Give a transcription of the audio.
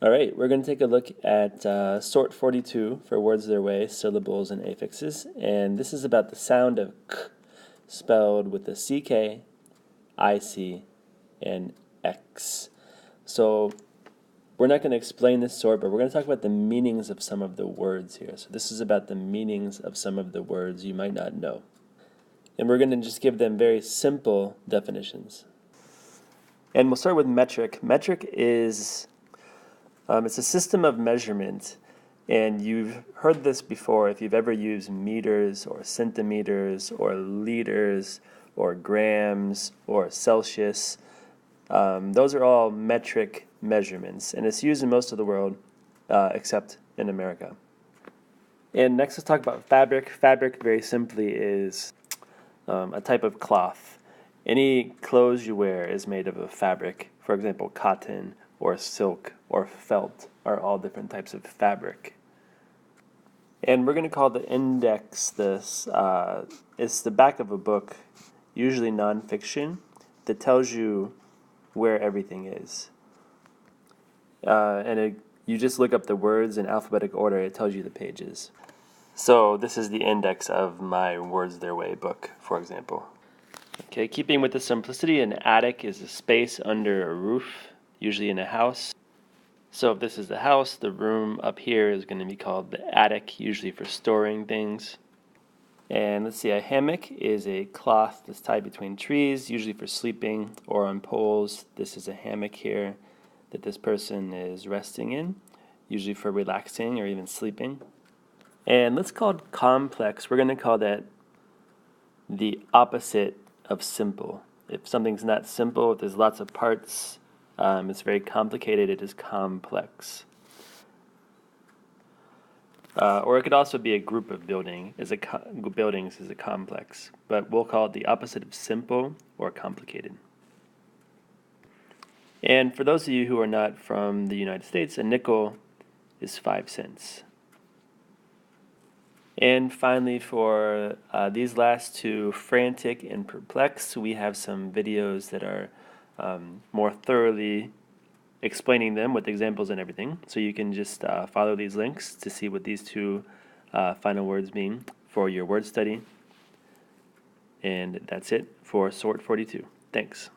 All right, we're going to take a look at sort 42 for words their way, syllables, and affixes. And this is about the sound of k spelled with a CK, IC, and X. So we're not going to explain this sort, but we're going to talk about the meanings of some of the words here. So this is about the meanings of some of the words you might not know. And we're going to just give them very simple definitions. And we'll start with metric. Metric is it's a system of measurement, and you've heard this before if you've ever used meters or centimeters or liters or grams or Celsius. Those are all metric measurements, and it's used in most of the world except in America. And next, let's talk about fabric. Fabric, very simply, is a type of cloth. Any clothes you wear is made of a fabric. For example, cotton or silk or felt are all different types of fabric. And we're going to call the index this. It's the back of a book, usually nonfiction, that tells you where everything is. You just look up the words in alphabetic order, it tells you the pages. So this is the index of my Words Their Way book, for example. Okay, keeping with the simplicity, an attic is a space under a roof, usually in a house. So if this is the house, the room up here is going to be called the attic, usually for storing things. And let's see, a hammock is a cloth that's tied between trees, usually for sleeping or on poles. This is a hammock here that this person is resting in, usually for relaxing or even sleeping. And let's call it complex. We're going to call that the opposite of simple. If something's not simple, if there's lots of parts, it's very complicated, it is complex. Or it could also be a group of buildings is a complex, but we'll call it the opposite of simple or complicated. And for those of you who are not from the United States, a nickel is 5 cents. And finally, for these last two, frantic and perplex, we have some videos that are more thoroughly explaining them with examples and everything. So you can just follow these links to see what these two final words mean for your word study. And that's it for Sort 42. Thanks.